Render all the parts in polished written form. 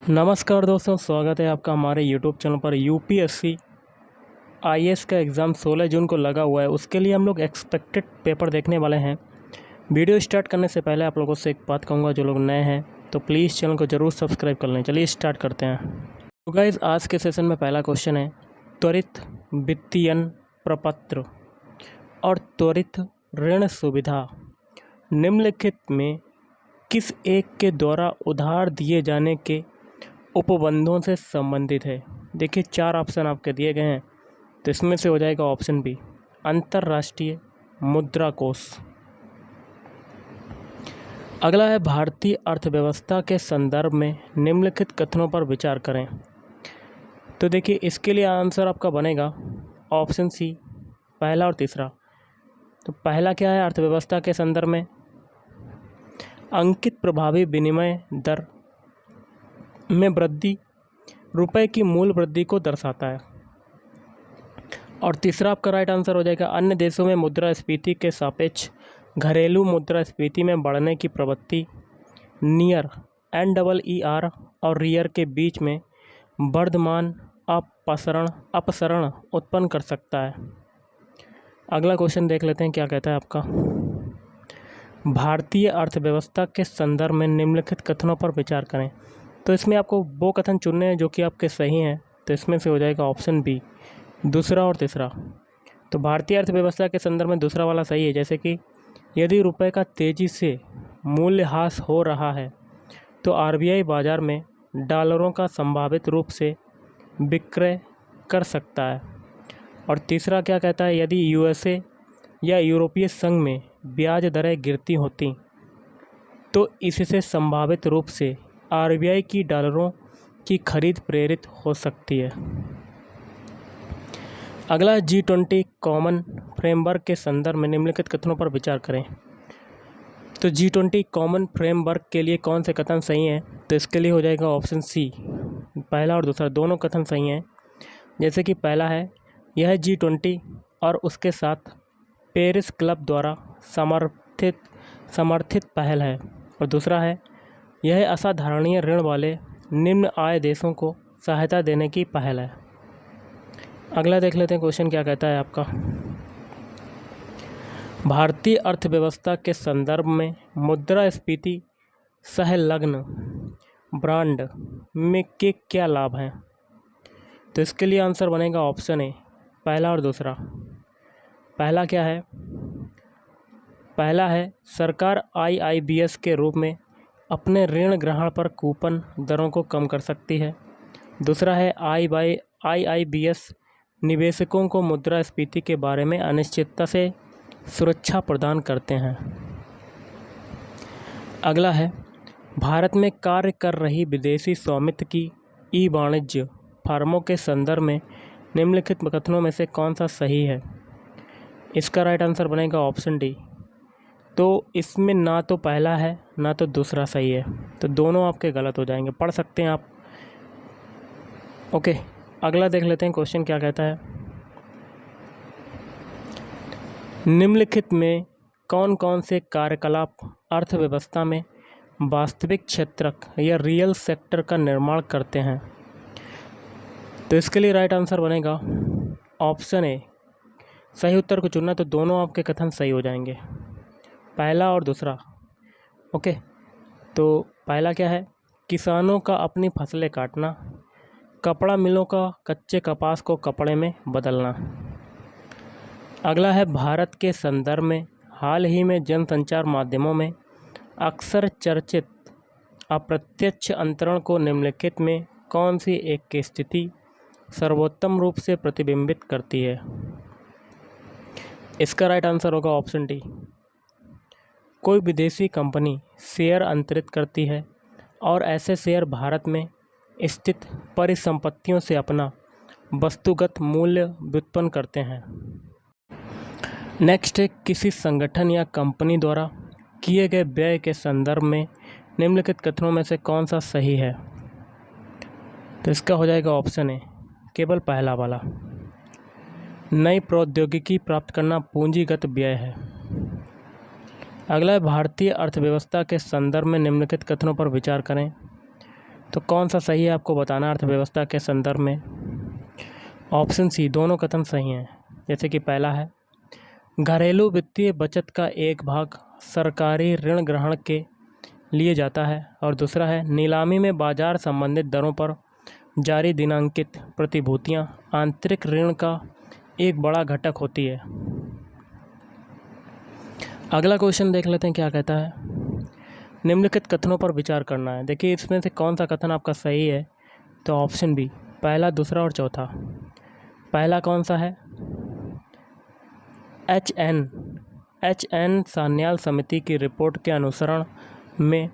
नमस्कार दोस्तों, स्वागत है आपका हमारे YouTube चैनल पर। यूपीएससी आईएएस का एग्ज़ाम 16 जून को लगा हुआ है। उसके लिए हम लोग एक्सपेक्टेड पेपर देखने वाले हैं। वीडियो स्टार्ट करने से पहले आप लोगों से एक बात कहूँगा, जो लोग नए हैं तो प्लीज़ चैनल को ज़रूर सब्सक्राइब कर लें। चलिए स्टार्ट करते हैं। तो गाइस, आज के सेशन में पहला क्वेश्चन है, त्वरित वित्तीयन प्रपत्र और त्वरित ऋण सुविधा निम्नलिखित में किस एक के द्वारा उधार दिए जाने के उपबंधों से संबंधित है। देखिए, 4 ऑप्शन आपके दिए गए हैं, तो इसमें से हो जाएगा ऑप्शन बी, अंतर्राष्ट्रीय मुद्रा कोष। अगला है, भारतीय अर्थव्यवस्था के संदर्भ में निम्नलिखित कथनों पर विचार करें। तो देखिए, इसके लिए आंसर आपका बनेगा ऑप्शन सी, पहला और तीसरा। तो पहला क्या है, अर्थव्यवस्था के संदर्भ में अंकित प्रभावी विनिमय दर में वृद्धि रुपए की मूल वृद्धि को दर्शाता है। और तीसरा आपका राइट आंसर हो जाएगा, अन्य देशों में मुद्रास्फीति के सापेक्ष घरेलू मुद्रास्फीति में बढ़ने की प्रवृत्ति नियर NEER और रियर के बीच में वर्धमान अपसरण उत्पन्न कर सकता है। अगला क्वेश्चन देख लेते हैं, क्या कहता है आपका। भारतीय अर्थव्यवस्था के संदर्भ में निम्नलिखित कथनों पर विचार करें। तो इसमें आपको वो कथन चुनने हैं जो कि आपके सही हैं। तो इसमें से हो जाएगा ऑप्शन बी, दूसरा और तीसरा। तो भारतीय अर्थव्यवस्था के संदर्भ में दूसरा वाला सही है, जैसे कि यदि रुपए का तेज़ी से मूल्यह्रास हो रहा है तो RBI बाज़ार में डॉलरों का संभावित रूप से विक्रय कर सकता है। और तीसरा क्या कहता है, यदि USA या यूरोपीय संघ में ब्याज दरें गिरती होती तो इससे संभावित रूप से RBI की डॉलरों की खरीद प्रेरित हो सकती है। अगला, G20 कॉमन फ्रेमवर्क के संदर्भ में निम्नलिखित कथनों पर विचार करें। तो G20 कॉमन फ्रेमवर्क के लिए कौन से कथन सही हैं। तो इसके लिए हो जाएगा ऑप्शन सी, पहला और दूसरा दोनों कथन सही हैं। जैसे कि पहला है, यह G20 और उसके साथ पेरिस क्लब द्वारा समर्थित पहल है। और दूसरा है, यह असाधारणीय ऋण वाले निम्न आय देशों को सहायता देने की पहल है। अगला देख लेते हैं क्वेश्चन, क्या कहता है आपका। भारतीय अर्थव्यवस्था के संदर्भ में मुद्रास्फीति सहलग्न ब्रांड में के क्या लाभ हैं। तो इसके लिए आंसर बनेगा ऑप्शन ए, पहला और दूसरा। पहला क्या है, पहला है, सरकार IIBS के रूप में अपने ऋण ग्रहण पर कूपन दरों को कम कर सकती है। दूसरा है, IIBS निवेशकों को मुद्रास्फीति के बारे में अनिश्चितता से सुरक्षा प्रदान करते हैं। अगला है, भारत में कार्य कर रही विदेशी स्वामित्व की वाणिज्य फर्मों के संदर्भ में निम्नलिखित कथनों में से कौन सा सही है। इसका राइट आंसर बनेगा ऑप्शन डी। तो इसमें ना तो पहला है ना तो दूसरा सही है, तो दोनों आपके गलत हो जाएंगे, पढ़ सकते हैं आप। ओके, अगला देख लेते हैं क्वेश्चन, क्या कहता है। निम्नलिखित में कौन कौन से कार्यकलाप अर्थव्यवस्था में वास्तविक क्षेत्रक या रियल सेक्टर का निर्माण करते हैं। तो इसके लिए राइट आंसर बनेगा ऑप्शन ए, सही उत्तर को चुनना। तो दोनों आपके कथन सही हो जाएंगे, पहला और दूसरा। ओके, तो पहला क्या है, किसानों का अपनी फसलें काटना, कपड़ा मिलों का कच्चे कपास को कपड़े में बदलना। अगला है, भारत के संदर्भ में हाल ही में जनसंचार माध्यमों में अक्सर चर्चित अप्रत्यक्ष अंतरण को निम्नलिखित में कौन सी एक की स्थिति सर्वोत्तम रूप से प्रतिबिंबित करती है। इसका राइट आंसर होगा ऑप्शन डी। कोई विदेशी कंपनी शेयर अंतरित करती है और ऐसे शेयर भारत में स्थित परिसंपत्तियों से अपना वस्तुगत मूल्य व्युत्पन्न करते हैं। नेक्स्ट है, किसी संगठन या कंपनी द्वारा किए गए व्यय के संदर्भ में निम्नलिखित कथनों में से कौन सा सही है। तो इसका हो जाएगा ऑप्शन ए, केवल पहला वाला। नई प्रौद्योगिकी प्राप्त करना पूंजीगत व्यय है। अगला है, भारतीय अर्थव्यवस्था के संदर्भ में निम्नलिखित कथनों पर विचार करें। तो कौन सा सही है आपको बताना अर्थव्यवस्था के संदर्भ में। ऑप्शन सी, दोनों कथन सही हैं। जैसे कि पहला है, घरेलू वित्तीय बचत का एक भाग सरकारी ऋण ग्रहण के लिए जाता है, और दूसरा है, नीलामी में बाजार संबंधित दरों पर जारी दिनांकित प्रतिभूतियां आंतरिक ऋण का एक बड़ा घटक होती है। अगला क्वेश्चन देख लेते हैं क्या कहता है। निम्नलिखित कथनों पर विचार करना है। देखिए इसमें से कौन सा कथन आपका सही है, तो ऑप्शन बी, पहला, दूसरा और चौथा। पहला कौन सा है, एच.एन. सान्याल समिति की रिपोर्ट के अनुसरण में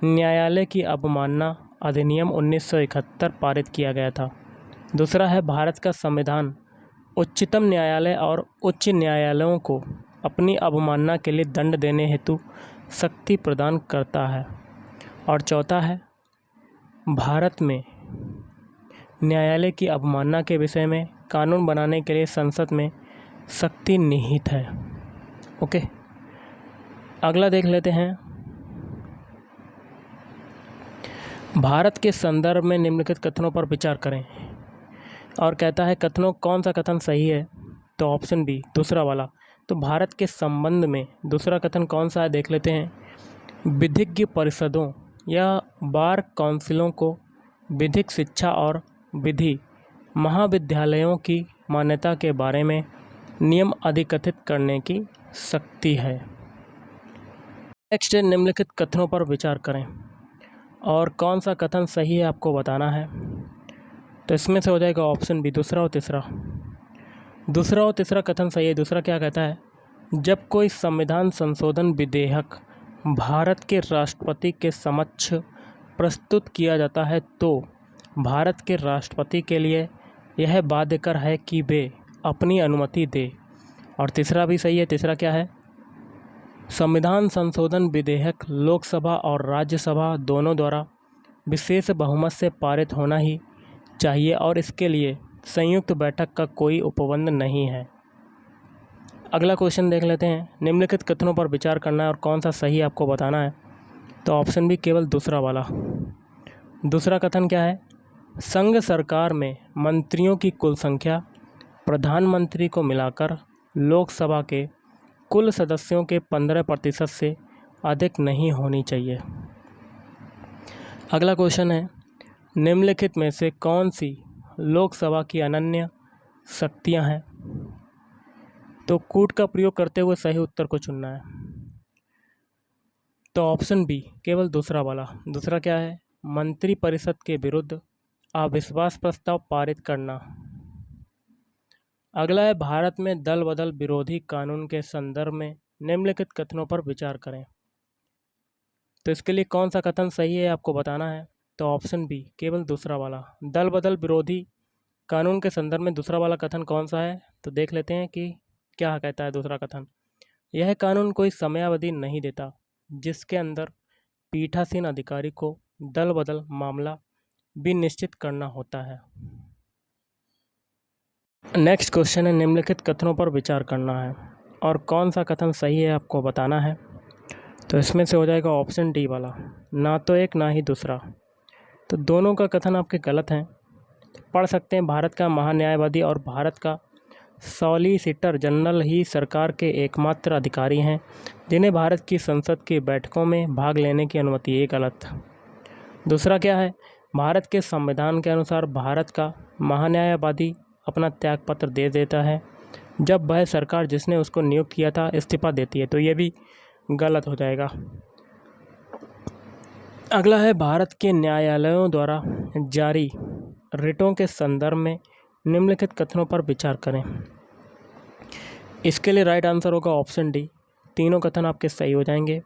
न्यायालय की अवमानना अधिनियम 1971 पारित किया गया था। दूसरा है, भारत का संविधान उच्चतम न्यायालय और उच्च न्यायालयों को अपनी अवमानना के लिए दंड देने हेतु शक्ति प्रदान करता है। और चौथा है, भारत में न्यायालय की अवमानना के विषय में कानून बनाने के लिए संसद में शक्ति निहित है। ओके, अगला देख लेते हैं। भारत के संदर्भ में निम्नलिखित कथनों पर विचार करें, और कहता है कथनों कौन सा कथन सही है, तो ऑप्शन बी, दूसरा वाला। तो भारत के संबंध में दूसरा कथन कौन सा है देख लेते हैं। विधिज्ञ परिषदों या बार काउंसिलों को विधिक शिक्षा और विधि महाविद्यालयों की मान्यता के बारे में नियम अधिकथित करने की शक्ति है। नेक्स्ट, निम्नलिखित कथनों पर विचार करें, और कौन सा कथन सही है आपको बताना है। तो इसमें से हो जाएगा ऑप्शन बी, दूसरा और तीसरा। दूसरा और तीसरा कथन सही है। दूसरा क्या कहता है, जब कोई संविधान संशोधन विधेयक भारत के राष्ट्रपति के समक्ष प्रस्तुत किया जाता है तो भारत के राष्ट्रपति के लिए यह बाध्यकर है कि वे अपनी अनुमति दे। और तीसरा भी सही है। तीसरा क्या है, संविधान संशोधन विधेयक लोकसभा और राज्यसभा दोनों द्वारा विशेष बहुमत से पारित होना ही चाहिए और इसके लिए संयुक्त बैठक का कोई उपबंध नहीं है। अगला क्वेश्चन देख लेते हैं। निम्नलिखित कथनों पर विचार करना है और कौन सा सही आपको बताना है। तो ऑप्शन बी, केवल दूसरा वाला। दूसरा कथन क्या है, संघ सरकार में मंत्रियों की कुल संख्या प्रधानमंत्री को मिलाकर लोकसभा के कुल सदस्यों के 15% से अधिक नहीं होनी चाहिए। अगला क्वेश्चन है, निम्नलिखित में से कौन सी लोकसभा की अनन्य शक्तियां हैं। तो कूट का प्रयोग करते हुए सही उत्तर को चुनना है। तो ऑप्शन बी, केवल दूसरा वाला। दूसरा क्या है, मंत्रिपरिषद के विरुद्ध अविश्वास प्रस्ताव पारित करना। अगला है, भारत में दल बदल विरोधी कानून के संदर्भ में निम्नलिखित कथनों पर विचार करें। तो इसके लिए कौन सा कथन सही है आपको बताना है। तो ऑप्शन बी, केवल दूसरा वाला। दल बदल विरोधी कानून के संदर्भ में दूसरा वाला कथन कौन सा है, तो देख लेते हैं कि क्या कहता है दूसरा कथन। यह कानून कोई समयावधि नहीं देता जिसके अंदर पीठासीन अधिकारी को दल बदल मामला भी निश्चित करना होता है। नेक्स्ट क्वेश्चन है, निम्नलिखित कथनों पर विचार करना है और कौन सा कथन सही है आपको बताना है। तो इसमें से हो जाएगा ऑप्शन डी वाला, ना तो एक ना ही दूसरा। तो दोनों का कथन आपके गलत हैं। पढ़ सकते हैं, भारत का महान्यायवादी और भारत का सॉलिसिटर जनरल ही सरकार के एकमात्र अधिकारी हैं जिन्हें भारत की संसद की बैठकों में भाग लेने की अनुमति। ये गलत। दूसरा क्या है, भारत के संविधान के अनुसार भारत का महान्यायवादी अपना त्यागपत्र दे देता है जब वह सरकार जिसने उसको नियुक्त किया था इस्तीफा देती है। तो ये भी गलत हो जाएगा। अगला है, भारत के न्यायालयों द्वारा जारी रिटों के संदर्भ में निम्नलिखित कथनों पर विचार करें। इसके लिए राइट आंसर होगा ऑप्शन डी। तीनों कथन आपके सही हो जाएंगे,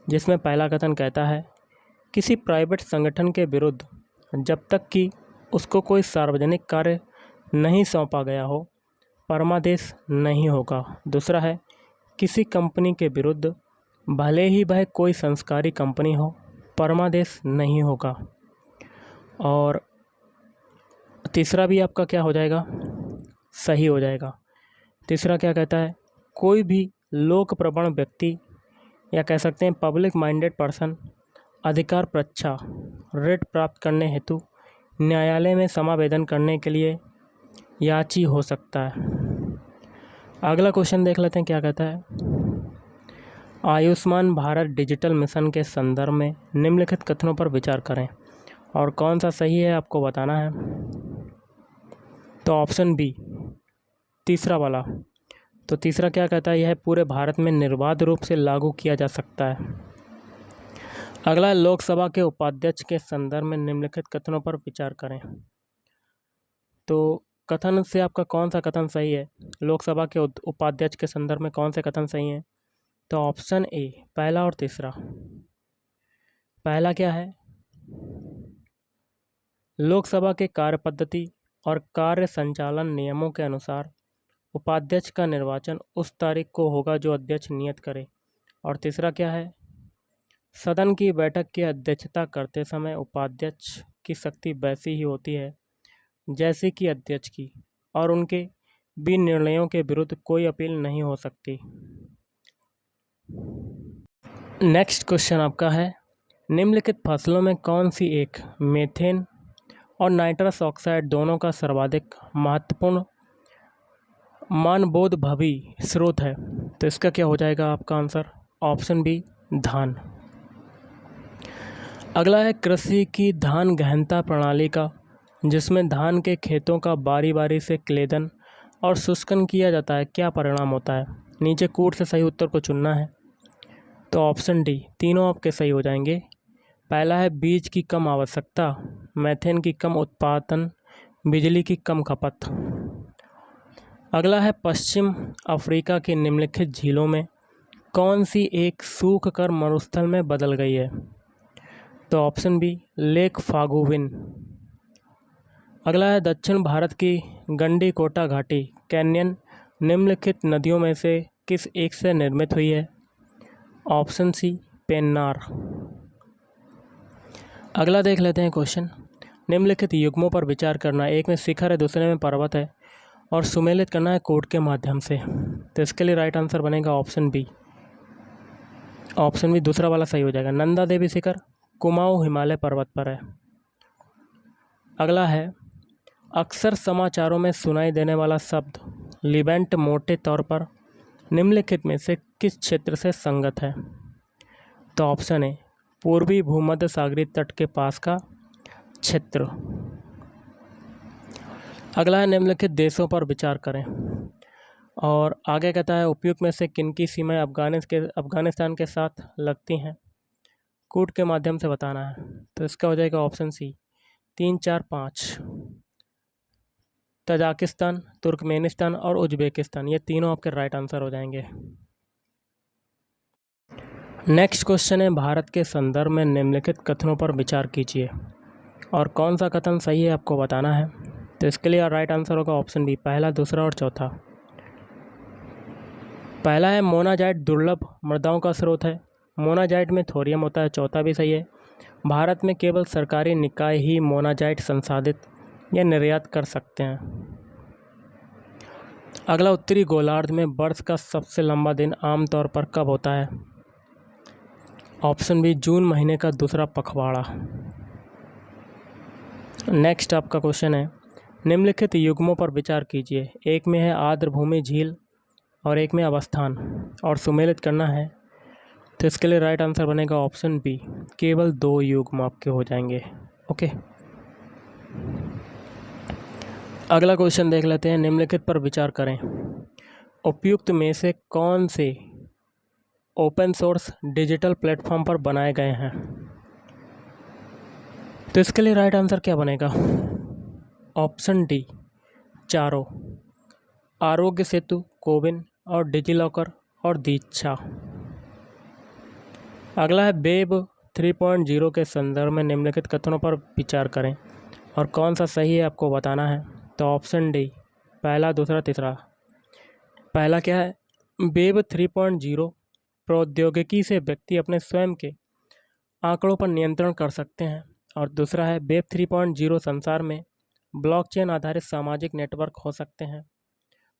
जिसमें पहला कथन कहता है, किसी प्राइवेट संगठन के विरुद्ध जब तक कि उसको कोई सार्वजनिक कार्य नहीं सौंपा गया हो परमादेश नहीं होगा। दूसरा है, किसी कंपनी के विरुद्ध भले ही वह कोई संस्कारी कंपनी हो परमादेश नहीं होगा। और तीसरा भी आपका क्या हो जाएगा, सही हो जाएगा। तीसरा क्या कहता है, कोई भी लोकप्रवण व्यक्ति या कह सकते हैं पब्लिक माइंडेड पर्सन अधिकार परीक्षा रिट प्राप्त करने हेतु न्यायालय में समावेदन करने के लिए याची हो सकता है। अगला क्वेश्चन देख लेते हैं क्या कहता है। आयुष्मान भारत डिजिटल मिशन के संदर्भ में निम्नलिखित कथनों पर विचार करें और कौन सा सही है आपको बताना है। तो ऑप्शन बी तीसरा वाला। तो तीसरा क्या कहता है, यह पूरे भारत में निर्बाध रूप से लागू किया जा सकता है। अगला है लोकसभा के उपाध्यक्ष के संदर्भ में निम्नलिखित कथनों पर विचार करें। तो कथन से आपका कौन सा कथन सही है, लोकसभा के उपाध्यक्ष के संदर्भ में कौन से कथन सही हैं। तो ऑप्शन ए पहला और तीसरा। पहला क्या है, लोकसभा के कार्य पद्धति और कार्य संचालन नियमों के अनुसार उपाध्यक्ष का निर्वाचन उस तारीख को होगा जो अध्यक्ष नियत करे। और तीसरा क्या है, सदन की बैठक की अध्यक्षता करते समय उपाध्यक्ष की शक्ति वैसी ही होती है जैसी कि अध्यक्ष की, और उनके भी निर्णयों के विरुद्ध कोई अपील नहीं हो सकती। नेक्स्ट क्वेश्चन आपका है, निम्नलिखित फसलों में कौन सी एक मीथेन और नाइट्रस ऑक्साइड दोनों का सर्वाधिक महत्वपूर्ण मानबोधभावी स्रोत है। तो इसका क्या हो जाएगा आपका आंसर, ऑप्शन बी धान। अगला है कृषि की धान गहनता प्रणाली का, जिसमें धान के खेतों का बारी बारी से क्लेदन और शुष्कन किया जाता है, क्या परिणाम होता है। नीचे कूट से सही उत्तर को चुनना है। तो ऑप्शन डी तीनों आपके सही हो जाएंगे। पहला है बीज की कम आवश्यकता, मीथेन की कम उत्पादन, बिजली की कम खपत। अगला है पश्चिम अफ्रीका की निम्नलिखित झीलों में कौन सी एक सूख कर मरुस्थल में बदल गई है। तो ऑप्शन बी लेक फागुविन। अगला है दक्षिण भारत की गंडीकोटा घाटी कैन्यन निम्नलिखित नदियों में से किस एक से निर्मित हुई है। Option C Pennar. अगला देख लेते हैं क्वेश्चन, निम्नलिखित युग्मों पर विचार करना। एक में शिखर है, दूसरे में पर्वत है और सुमेलित करना है कोड के माध्यम से। तो इसके लिए राइट आंसर बनेगा ऑप्शन बी। ऑप्शन बी दूसरा वाला सही हो जाएगा। नंदा देवी शिखर कुमाऊं हिमालय पर्वत पर है। अगला है अक्सर समाचारों में सुनाई देने वाला शब्द लिवेंट मोटे तौर पर निम्नलिखित में से किस क्षेत्र से संगत है। तो ऑप्शन ए पूर्वी भूमध्य सागरीय तट के पास का क्षेत्र। अगला है निम्नलिखित देशों पर विचार करें और आगे कहता है उपयुक्त में से किनकी सीमाएं अफगानिस्तान के साथ लगती हैं, कूट के माध्यम से बताना है। तो इसका हो जाएगा ऑप्शन सी 3, 4, 5। तजाकिस्तान, तुर्कमेनिस्तान और उज्बेकिस्तान, ये तीनों आपके राइट आंसर हो जाएंगे। नेक्स्ट क्वेश्चन है, भारत के संदर्भ में निम्नलिखित कथनों पर विचार कीजिए और कौन सा कथन सही है आपको बताना है। तो इसके लिए राइट आंसर होगा ऑप्शन बी पहला, दूसरा और चौथा। पहला है मोनाजाइट दुर्लभ मृदाओं का स्रोत है, मोनाजाइट में थोरियम होता है। चौथा भी सही है, भारत में केवल सरकारी निकाय ही मोनाजाइट संसाधित या निर्यात कर सकते हैं। अगला उत्तरी गोलार्ध में वर्ष का सबसे लंबा दिन आमतौर पर कब होता है। ऑप्शन बी जून महीने का दूसरा पखवाड़ा। नेक्स्ट आपका क्वेश्चन है, निम्नलिखित युग्मों पर विचार कीजिए। एक में है आर्द्रभूमि झील और एक में अवस्थान और सुमेलित करना है। तो इसके लिए राइट आंसर बनेगा ऑप्शन बी केवल 2 युग्म आपके हो जाएंगे। ओके, अगला क्वेश्चन देख लेते हैं, निम्नलिखित पर विचार करें। उपयुक्त में से कौन से ओपन सोर्स डिजिटल प्लेटफॉर्म पर बनाए गए हैं। तो इसके लिए राइट आंसर क्या बनेगा, ऑप्शन डी चारों, आरोग्य सेतु, कोविन और डिजिलॉकर और दीक्षा। अगला है वेब 3.0 के संदर्भ में निम्नलिखित कथनों पर विचार करें और कौन सा सही है आपको बताना है। तो ऑप्शन डी पहला, दूसरा, तीसरा। पहला क्या है, वेब 3.0 प्रौद्योगिकी से व्यक्ति अपने स्वयं के आंकड़ों पर नियंत्रण कर सकते हैं। और दूसरा है वेब 3.0 संसार में ब्लॉकचेन आधारित सामाजिक नेटवर्क हो सकते हैं।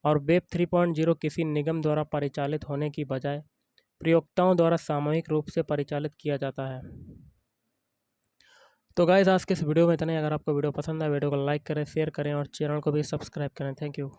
और वेब 3.0 किसी निगम द्वारा परिचालित होने की बजाय प्रयोक्ताओं द्वारा सामूहिक रूप से परिचालित किया जाता है। तो गाइस आज के इस वीडियो में इतना ही। अगर आपको वीडियो पसंद आए वीडियो को लाइक करें, शेयर करें और चैनल को भी सब्सक्राइब करें। Thank you.